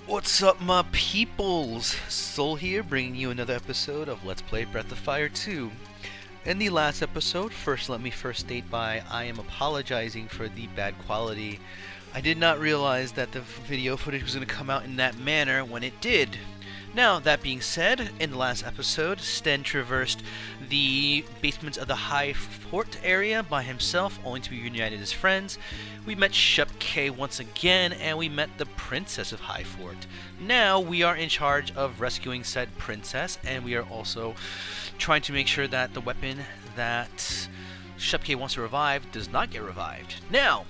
What's up, my peoples? Soul here, bringing you another episode of Let's Play Breath of Fire 2. In the last episode, let me state I am apologizing for the bad quality. I did not realize that the video footage was going to come out in that manner when it did. Now, that being said, in the last episode, Sten traversed the basements of the Highfort area by himself, only to be reunited with his friends. We met Shupkay once again, and we met the Princess of Highfort. Now, we are in charge of rescuing said princess, and we are also trying to make sure that the weapon that Shupkay wants to revive does not get revived. Now,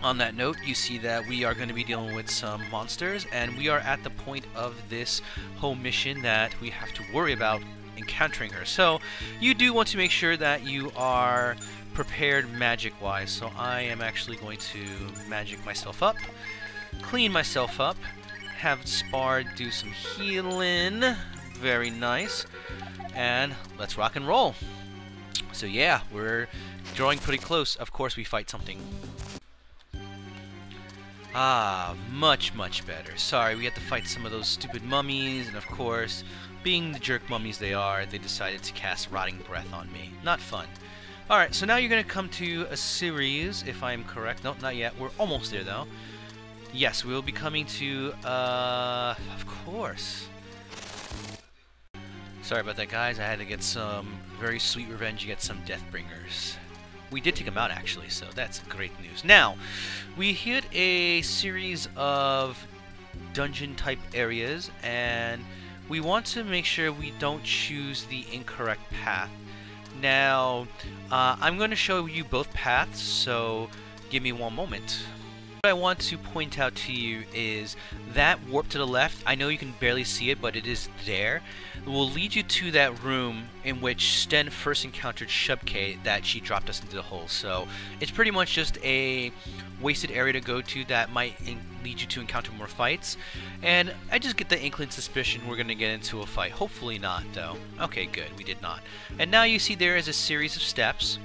on that note, you see that we are going to be dealing with some monsters, and we are at the point of this whole mission that we have to worry about encountering her. So, you do want to make sure that you are prepared magic-wise. So I am actually going to magic myself up, clean myself up, have Spar do some healing. Very nice. And let's rock and roll. So yeah, we're drawing pretty close. Of course, we fight something. Ah, much better. Sorry, we had to fight some of those stupid mummies, and of course, being the jerk mummies they are, they decided to cast Rotting Breath on me. Not fun. Alright, so now you're going to come to a series, if I'm correct. Nope, not yet. We're almost there, though. Yes, we'll be coming to, of course. Sorry about that, guys. I had to get some very sweet revenge against some Deathbringers. We did take them out, actually, so that's great news. Now, we hit a series of dungeon-type areas, and we want to make sure we don't choose the incorrect path. Now, I'm going to show you both paths, so give me one moment. What I want to point out to you is that warp to the left. I know you can barely see it, but it is there. It will lead you to that room in which Sten first encountered Shupkay that she dropped us into the hole. So it's pretty much just a wasted area to go to that might lead you to encounter more fights. And I just get the inkling suspicion we're going to get into a fight. Hopefully not, though. Okay, good. We did not. And now you see there is a series of steps.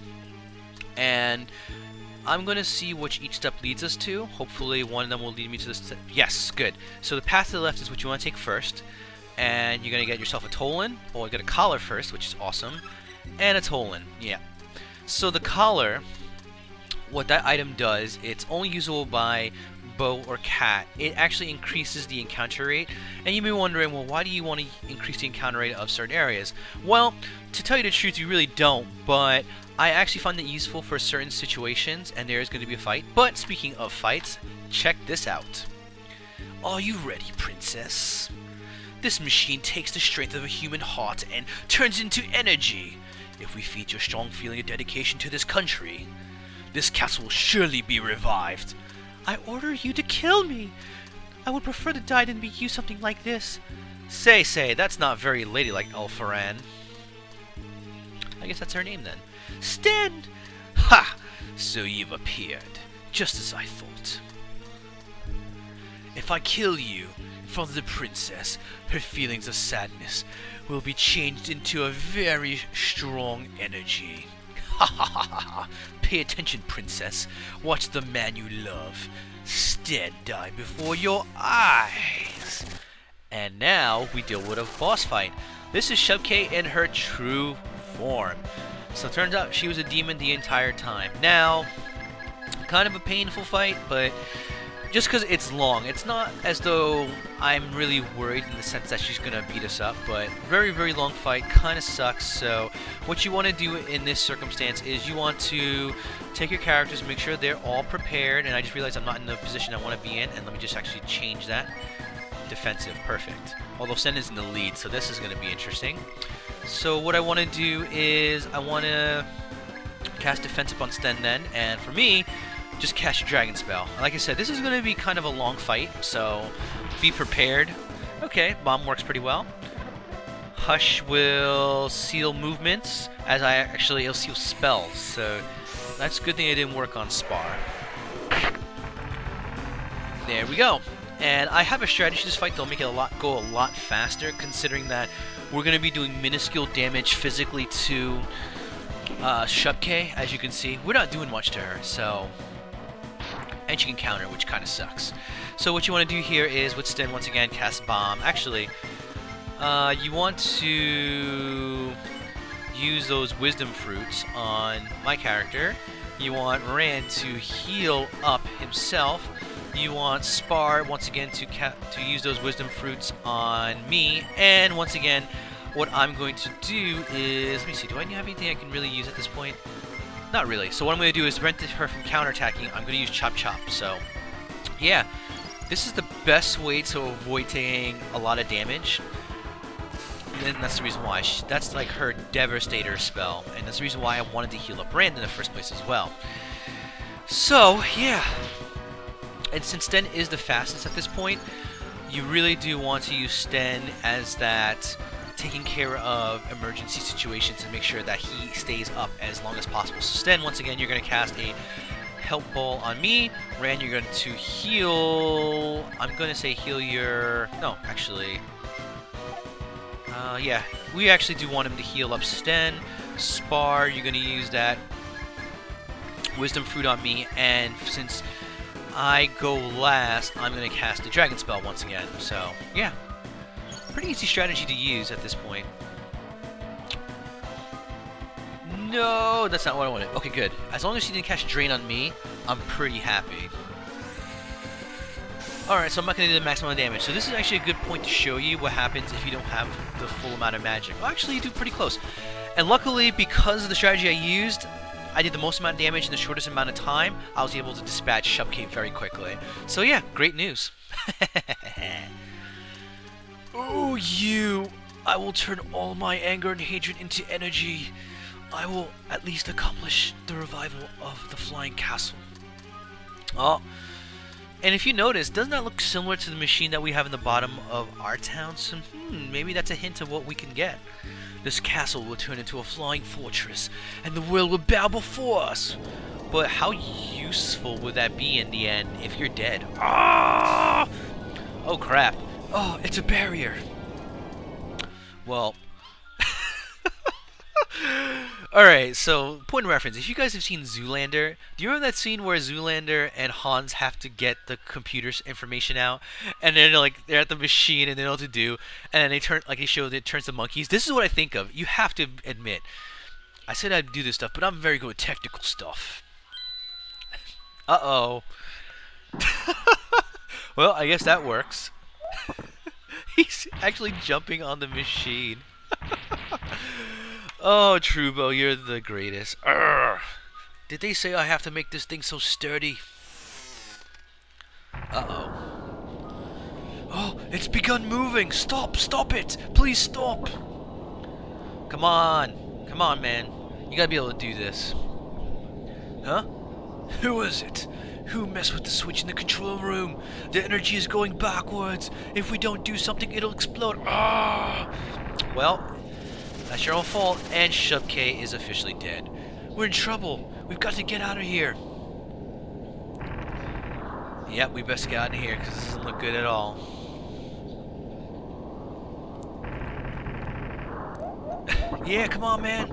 And I'm going to see which each step leads us to. Hopefully one of them will lead me to the yes, good. So the path to the left is what you want to take first. And you're going to get yourself a Tolan. Or get a collar first, which is awesome. And a Tolan, yeah. So the collar, what that item does, it's only usable by bow or cat. It actually increases the encounter rate. And you may be wondering, well, why do you want to increase the encounter rate of certain areas? Well, to tell you the truth, you really don't, but I actually find it useful for certain situations, and there is going to be a fight. But speaking of fights, check this out. Are you ready, princess? This machine takes the strength of a human heart and turns it into energy. If we feed your strong feeling of dedication to this country, this castle will surely be revived. I order you to kill me. I would prefer to die than be used something like this. Say, that's not very ladylike, Elfaran. I guess that's her name then. Sten! Ha! So you've appeared, just as I thought. If I kill you in front of the princess, her feelings of sadness will be changed into a very strong energy. Ha ha ha ha! Pay attention, princess. Watch the man you love, Sten, die before your eyes. And now we deal with a boss fight. This is Shupkay in her true form. So it turns out she was a demon the entire time. Now, kind of a painful fight, but just because it's long, it's not as though I'm really worried in the sense that she's going to beat us up, but very long fight, kind of sucks. So what you want to do in this circumstance is you want to take your characters, make sure they're all prepared, and I just realized I'm not in the position I want to be in, and let me just actually change that. Defensive, perfect. Although Sten is in the lead, so this is going to be interesting. So what I want to do is I want to cast defensive on Sten then, and for me, just cast your dragon spell. Like I said, this is going to be kind of a long fight, so be prepared. Okay, bomb works pretty well. Hush will seal movements, as it'll seal spells, so that's a good thing I didn't work on Spar. There we go. And I have a strategy to this fight that'll make it go a lot faster, considering that we're going to be doing minuscule damage physically to Shupkay. As you can see, we're not doing much to her, so and she can counter, which kind of sucks. So what you want to do here is, with Sten, once again, cast Bomb. Actually, you want to use those Wisdom Fruits on my character. You want Rand to heal up himself. You want Spar, once again, to use those Wisdom Fruits on me. And once again, what I'm going to do is... Let me see, do I have anything I can really use at this point? Not really. So what I'm going to do is prevent her from counterattacking. I'm going to use Chop Chop. So, yeah. This is the best way to avoid taking a lot of damage. And that's the reason why. That's like her Devastator spell. And that's the reason why I wanted to heal up Rand in the first place as well. So, yeah. And since Sten is the fastest at this point, you really do want to use Sten as that taking care of emergency situations and make sure that he stays up as long as possible. So Sten, once again, you're going to cast a Help Ball on me. Rand, you're going to heal... I'm going to say heal your... No, actually... yeah, we actually do want him to heal up Sten. Spar, you're going to use that Wisdom Fruit on me, and since I go last, I'm going to cast the Dragon Spell once again. So, yeah. Pretty easy strategy to use at this point. No, that's not what I wanted. Okay, good. As long as he didn't cast Drain on me, I'm pretty happy. Alright, so I'm not going to do the maximum damage. So this is actually a good point to show you what happens if you don't have the full amount of magic. Well, actually, you do pretty close. And luckily, because of the strategy I used, I did the most amount of damage in the shortest amount of time. I was able to dispatch Shupkay very quickly. So yeah, great news. Oh, you! I will turn all my anger and hatred into energy. I will at least accomplish the revival of the Flying Castle. Oh, and if you notice, doesn't that look similar to the machine that we have in the bottom of our town? So, maybe that's a hint of what we can get. This castle will turn into a flying fortress, and the world will bow before us. But how useful would that be in the end if you're dead? Ah! Oh, crap. Oh, it's a barrier. Well... Alright, so, point of reference. If you guys have seen Zoolander, do you remember that scene where Zoolander and Hans have to get the computer's information out? And then they're at the machine and they know what to do. And then they turn, like they showed, it turns to monkeys. This is what I think of. You have to admit. I said I'd do this stuff, but I'm very good with technical stuff. Uh-oh. Well, I guess that works. He's actually jumping on the machine. Oh, Trubo, you're the greatest. Urgh. Did they say I have to make this thing so sturdy? Uh-oh. Oh, it's begun moving! Stop! Stop it! Please stop! Come on! Come on, man. You gotta be able to do this. Huh? Who is it? Who messed with the switch in the control room? The energy is going backwards. If we don't do something, it'll explode. Ah! Well... that's your own fault, and Shupkay is officially dead. We're in trouble. We've got to get out of here. Yep, we best get out of here, because this doesn't look good at all. Yeah, come on, man.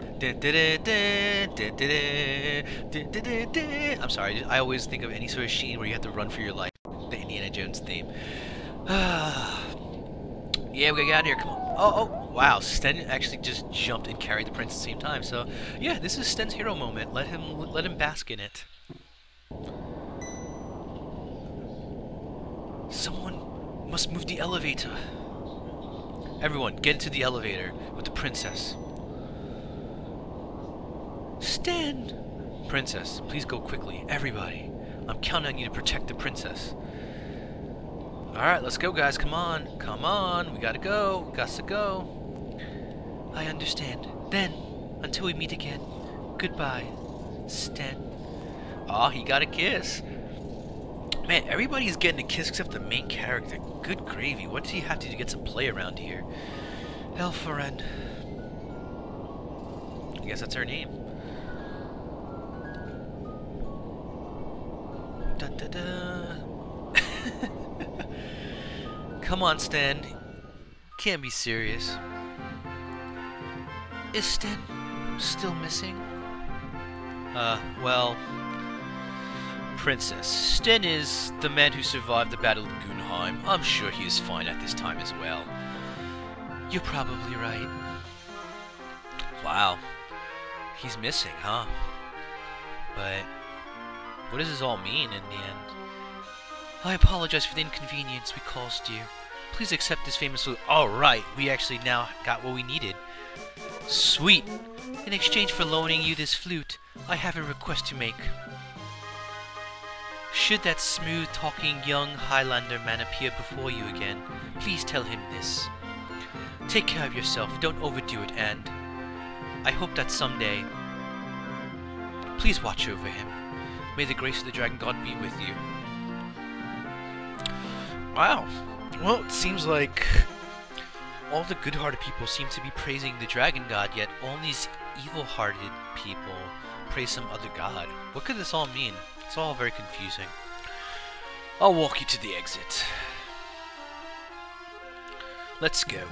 I'm sorry, I always think of any sort of scene where you have to run for your life. The Indiana Jones theme. Yeah, we gotta get out of here, come on. Oh, wow, Sten actually just jumped and carried the prince at the same time, so, yeah, this is Sten's hero moment. Let him bask in it. Someone must move the elevator. Everyone, get into the elevator with the princess. Sten! Princess, please go quickly, everybody. I'm counting on you to protect the princess. Alright, let's go, guys. Come on. Come on. We gotta go. We got to go. I understand. Then, until we meet again, goodbye, Sten. Aw, he got a kiss. Man, everybody's getting a kiss except the main character. Good gravy. What does he have to do to get some play around here? Elfaren. I guess that's her name. Da-da-da. Come on, Sten. Can't be serious. Is Sten still missing? Well... Princess, Sten is the man who survived the Battle of Gunheim. I'm sure he is fine at this time as well. You're probably right. Wow. He's missing, huh? But what does this all mean in the end? I apologize for the inconvenience we caused you. Please accept this famous flute. Alright, we actually now got what we needed. Sweet. In exchange for loaning you this flute, I have a request to make. Should that smooth-talking young Highlander man appear before you again, please tell him this. Take care of yourself, don't overdo it, and I hope that someday, please watch over him. May the grace of the Dragon God be with you. Wow. Well, it seems like all the good-hearted people seem to be praising the Dragon God, yet all these evil-hearted people praise some other god. What could this all mean? It's all very confusing. I'll walk you to the exit. Let's go.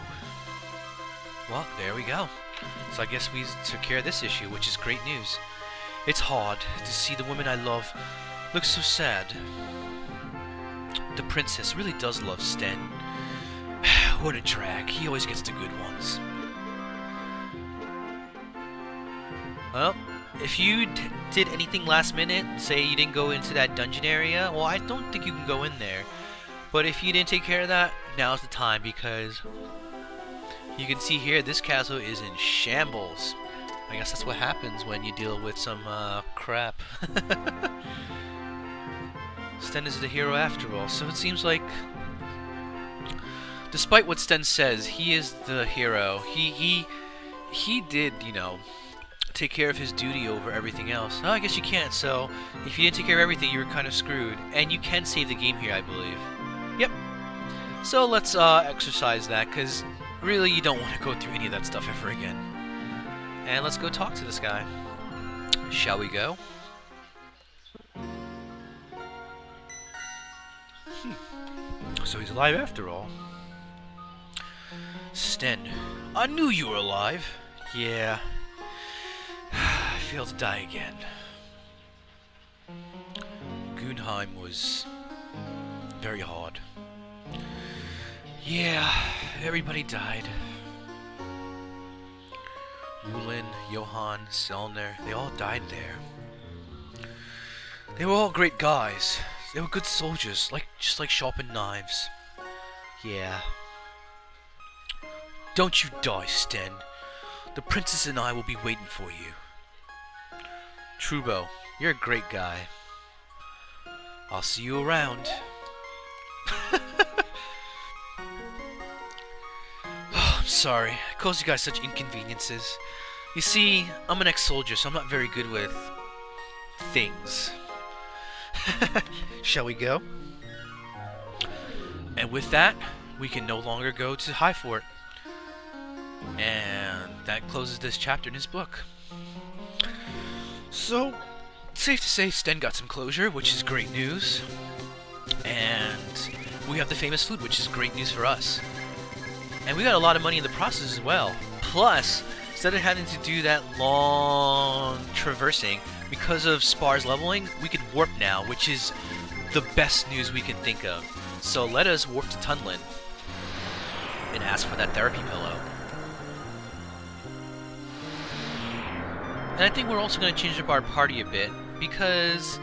Well, there we go. So I guess we took care of this issue, which is great news. It's hard to see the woman I love look so sad. The princess really does love Sten. What a drag. He always gets the good ones. Well, if you did anything last minute, say you didn't go into that dungeon area, well, I don't think you can go in there. But if you didn't take care of that, now's the time, because you can see here, this castle is in shambles. I guess that's what happens when you deal with some crap. Sten is the hero after all, so it seems like, despite what Sten says, he is the hero. He did, you know, take care of his duty over everything else. Oh, I guess you can't, so if you didn't take care of everything, you were kind of screwed. And you can save the game here, I believe. Yep. So let's exercise that, because really you don't want to go through any of that stuff ever again. And let's go talk to this guy. Shall we go? So he's alive after all. Sten, I knew you were alive. Yeah. I failed to die again. Gunheim was very hard. Yeah, everybody died. Rulin, Johann, Selner, they all died there. They were all great guys. They were good soldiers, just like sharpened knives. Yeah. Don't you die, Sten. The princess and I will be waiting for you. Trubo, you're a great guy. I'll see you around. Oh, I'm sorry. I caused you guys such inconveniences. You see, I'm an ex-soldier, so I'm not very good with things. Shall we go? And with that, we can no longer go to Highfort. And that closes this chapter in his book. So, safe to say Sten got some closure, which is great news. And we have the famous flute, which is great news for us. And we got a lot of money in the process as well. Plus, instead of having to do that long traversing, because of Spar's leveling, we can warp now, which is the best news we can think of. So let us warp to Tunlin and ask for that therapy pillow. And I think we're also going to change up our party a bit, because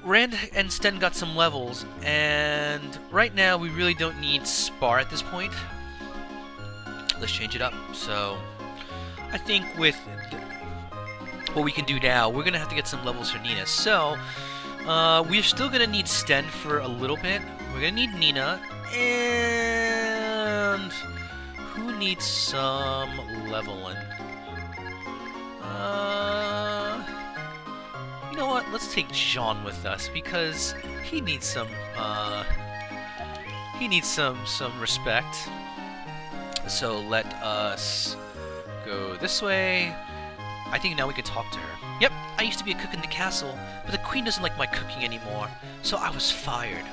Rand and Sten got some levels, and right now we really don't need Spar at this point. Let's change it up. So I think with what we can do now, we're going to have to get some levels for Nina. So we're still going to need Sten for a little bit. We're going to need Nina, and who needs some leveling? You know what? Let's take Jean with us, because he needs some respect. So let us go this way. I think now we can talk to her. Yep, I used to be a cook in the castle, but the queen doesn't like my cooking anymore, so I was fired.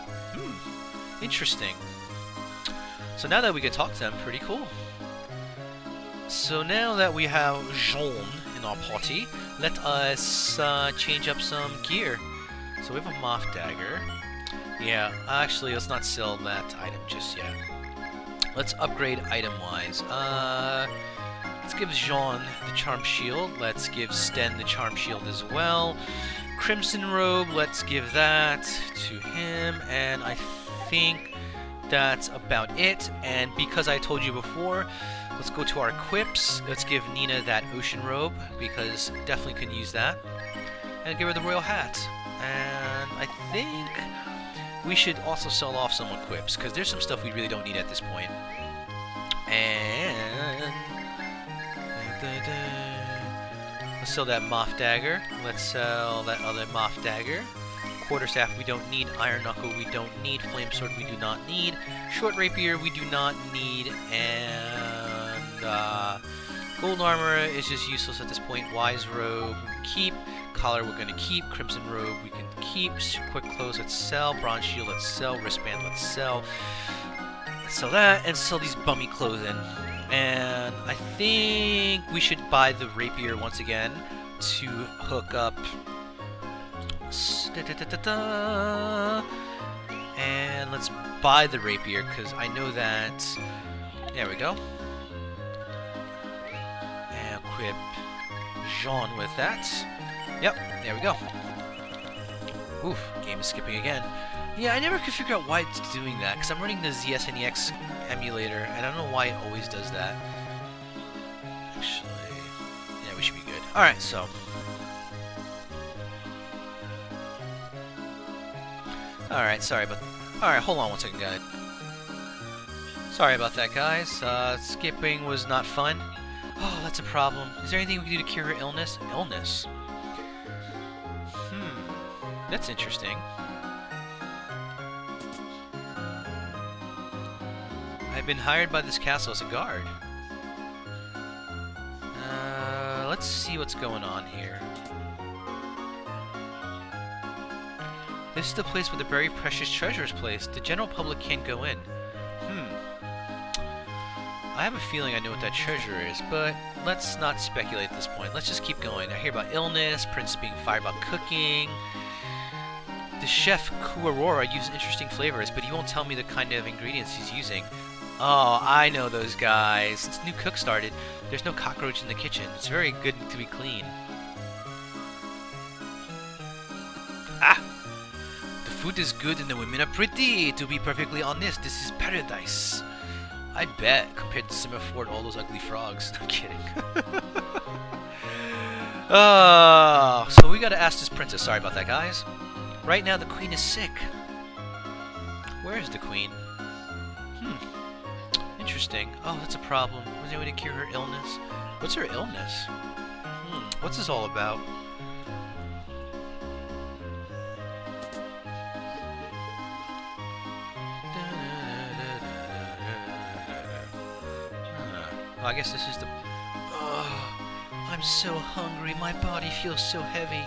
Interesting. So now that we can talk to them, pretty cool. So now that we have Jean in our party, let us change up some gear. So we have a moth dagger. Yeah, actually, let's not sell that item just yet. Let's upgrade item-wise. Let's give Jean the Charm Shield. Let's give Sten the Charm Shield as well. Crimson Robe, let's give that to him. And I think that's about it. And because I told you before, let's go to our equips. Let's give Nina that Ocean Robe, because definitely could use that. And give her the Royal Hat. And I think we should also sell off some equips, because there's some stuff we really don't need at this point. And let's sell that moth dagger. Let's sell that other moth dagger. Quarterstaff we don't need. Iron knuckle we don't need. Flame sword we do not need. Short rapier we do not need. And gold armor is just useless at this point. Wise robe keep. Collar we're going to keep. Crimson robe we can keep. Quick clothes let's sell. Bronze shield let's sell. Wristband let's sell. Let's sell that and sell these bummy clothing. And I think we should buy the rapier once again to hook up. And let's buy the rapier because I know that. There we go. And equip Jean with that. Yep, there we go. Oof, game is skipping again. Yeah, I never could figure out why it's doing that, because I'm running the ZSNEX emulator, and I don't know why it always does that. Actually, yeah, we should be good. Alright, so. Alright, sorry about... Alright, hold on one second, guys. Sorry about that, guys. Skipping was not fun. Oh, that's a problem. Is there anything we can do to cure her illness? Illness? That's interesting. I've been hired by this castle as a guard. Let's see what's going on here. This is the place where the very precious treasure is placed. The general public can't go in. I have a feeling I know what that treasure is, but let's not speculate at this point. Let's just keep going. I hear about illness, Prince being fired about cooking. The chef, Kuarora, uses interesting flavors, but he won't tell me the kind of ingredients he's using. Oh, I know those guys. Since new cook started, there's no cockroach in the kitchen. It's very good to be clean. Ah! The food is good and the women are pretty. To be perfectly honest, this is paradise. I bet, compared to Simmerford, all those ugly frogs. I'm kidding. So we gotta ask this princess. Sorry about that, guys. Right now, the queen is sick. Where is the queen? Interesting. Oh, that's a problem. Was there a way to cure her illness? What's her illness? What's this all about? I guess this is the... I'm so hungry. My body feels so heavy.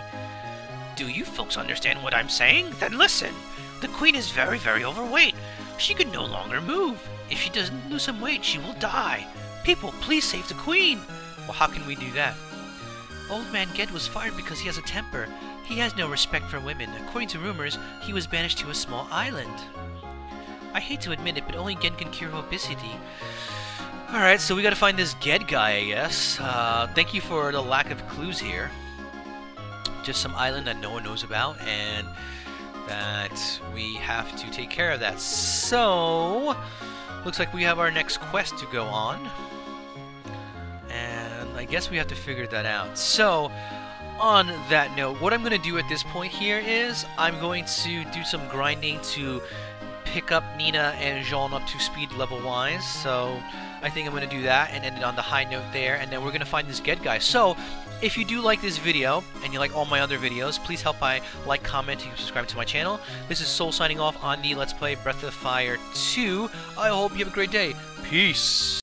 Do you folks understand what I'm saying? Then listen. The queen is very, very overweight. She can no longer move. If she doesn't lose some weight, she will die. People, please save the queen. Well, how can we do that? Old man Ged was fired because he has a temper. He has no respect for women. According to rumors, he was banished to a small island. I hate to admit it, but only Ged can cure obesity. Alright, so we gotta find this Ged guy, I guess. Thank you for the lack of clues here. Just some island that no one knows about, and that we have to take care of that. So, looks like we have our next quest to go on. And I guess we have to figure that out. So, on that note, what I'm going to do at this point here is I'm going to do some grinding to pick up Nina and Jean up to speed level-wise. So, I think I'm going to do that and end it on the high note there. And then we're going to find this Ged guy. So, if you do like this video, and you like all my other videos, please help by like, commenting, and subscribing to my channel. This is Soul signing off on the Let's Play Breath of Fire 2. I hope you have a great day. Peace!